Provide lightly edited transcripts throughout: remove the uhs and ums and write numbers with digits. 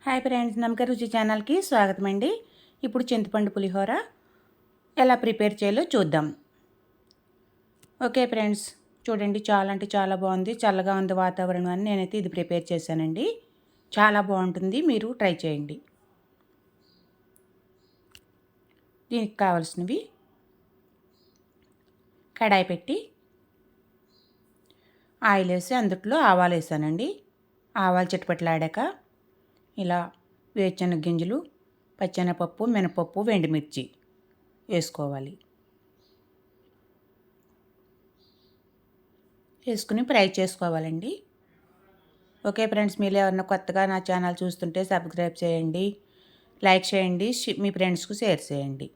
Hi friends, నమ్మక రుచి ఛానల్కి స్వాగతం అండి. ఇప్పుడు చింతపండు పులిహోర ఎలా ప్రిపేర్ చేయాలో చూద్దాం. ఓకే ఫ్రెండ్స్, చూడండి, చాలా అంటే చాలా బాగుంది. చల్లగా ఉంది వాతావరణం అని నేనైతే ఇది ప్రిపేర్ చేశానండి. చాలా బాగుంటుంది, మీరు ట్రై చేయండి. దీనికి కావాల్సినవి: కడాయి పెట్టి ఆయిల్ వేసి అందులో ఆవాలు వేసానండి. ఆవాలు చిటపట్లాడాక ఇలా వేరుశనగ గింజలు, పచ్చెనపప్పు, మినపప్పు, ఎండుమిర్చి వేసుకోవాలి. వేసుకుని ఫ్రై చేసుకోవాలండి. ఓకే ఫ్రెండ్స్, మీరు ఎవరైనా కొత్తగా నా ఛానల్ చూస్తుంటే సబ్స్క్రైబ్ చేయండి, లైక్ చేయండి, మీ ఫ్రెండ్స్కు షేర్ చేయండి.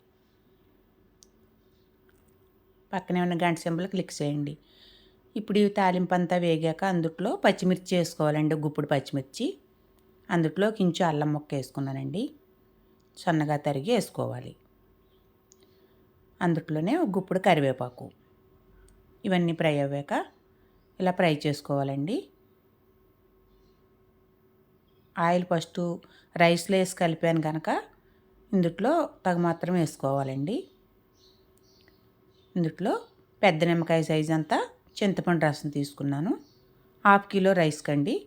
పక్కనే ఉన్న గంట సింబల్ క్లిక్ చేయండి. ఇప్పుడు ఈ తాలింపు అంతా వేగాక అందులో పచ్చిమిర్చి వేసుకోవాలండి. గుప్పుడు పచ్చిమిర్చి, అందులో కొంచెం అల్లం ముక్క వేసుకున్నానండి, సన్నగా తరిగి వేసుకోవాలి. అందులోనే ఒక గుప్పుడు కరివేపాకు. ఇవన్నీ ఫ్రై అవ్వాక ఇలా ఫ్రై చేసుకోవాలండి. ఆయిల్ ఫస్ట్ రైస్లో వేసి కలిపాను కనుక ఇందులో తగ మాత్రం వేసుకోవాలండి. ఇందులో పెద్ద నిమ్మకాయ సైజు అంతా చింతపండు రసం తీసుకున్నాను. 1/2 కిలో రైస్ కండి.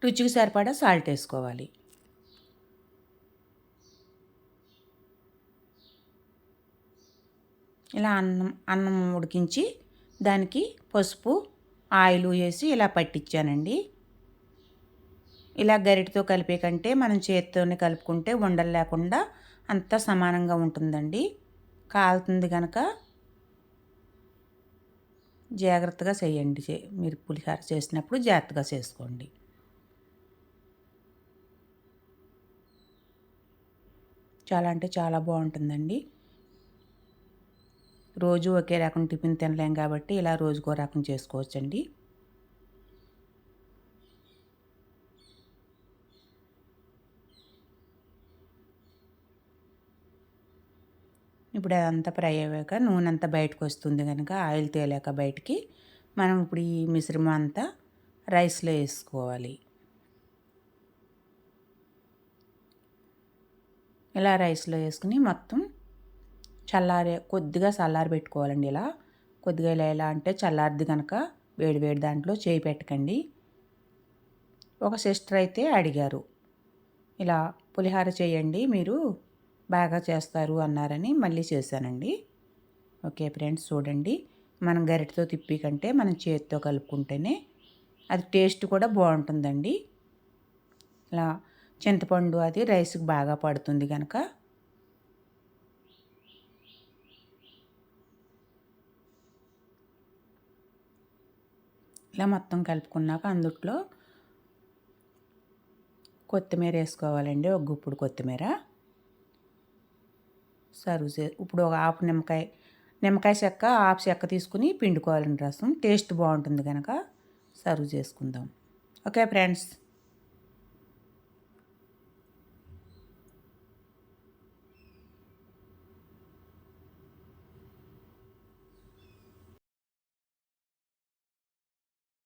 రుచికి సరిపడా సాల్ట్ వేసుకోవాలి. ఇలా అన్నం ఉడికించి దానికి పసుపు, ఆయిల్ వేసి ఇలా పట్టించానండి. ఇలా గరిటతో కలిపే కంటే మనం చేతితోనే కలుపుకుంటే ఉండలు లేకుండా అంతా సమానంగా ఉంటుందండి. కాలుతుంది కనుక జాగ్రత్తగా చేయండి. మీరు పులిహోర చేసినప్పుడు జాగ్రత్తగా చేసుకోండి. చాలా అంటే చాలా బాగుంటుందండి. రోజు ఒకే రకం టిఫిన్ తినలేం కాబట్టి ఇలా రోజుకో రకం చేసుకోవచ్చండి. ఇప్పుడు అదంతా ఫ్రై అయ్యాక నూనె అంతా బయటకు వస్తుంది కనుక ఆయిల్ తేలాక బయటికి మనం ఇప్పుడు ఈ మిశ్రమం అంతా రైస్లో వేసుకోవాలి. ఇలా రైస్లో వేసుకుని మొత్తం కొద్దిగా చల్లారి పెట్టుకోవాలండి. ఇలా కొద్దిగా ఎలా అంటే చల్లారిది కనుక వేడి దాంట్లో చేయి పెట్టకండి. ఒక సిస్టర్ అయితే అడిగారు, ఇలా పులిహోర చేయండి, మీరు బాగా చేస్తారు అన్నారని మళ్ళీ చేశానండి. ఓకే ఫ్రెండ్స్, చూడండి, మనం గరిటతో తిప్పి కంటే మనం చేతితో కలుపుకుంటేనే అది టేస్ట్ కూడా బాగుంటుందండి. ఇలా చింతపండు అది రైస్కి బాగా పడుతుంది కనుక ఇలా మొత్తం కలుపుకున్నాక అందులో కొత్తిమీర వేసుకోవాలండి. ఒక గుప్పుడు కొత్తిమీర ఇప్పుడు ఒక హాఫ్ నిమ్మకాయ చెక్క, హాఫ్ చెక్క తీసుకుని పిండుకోవాలండి రసం. టేస్ట్ బాగుంటుంది కనుక సర్వ్ చేసుకుందాం. Okay friends.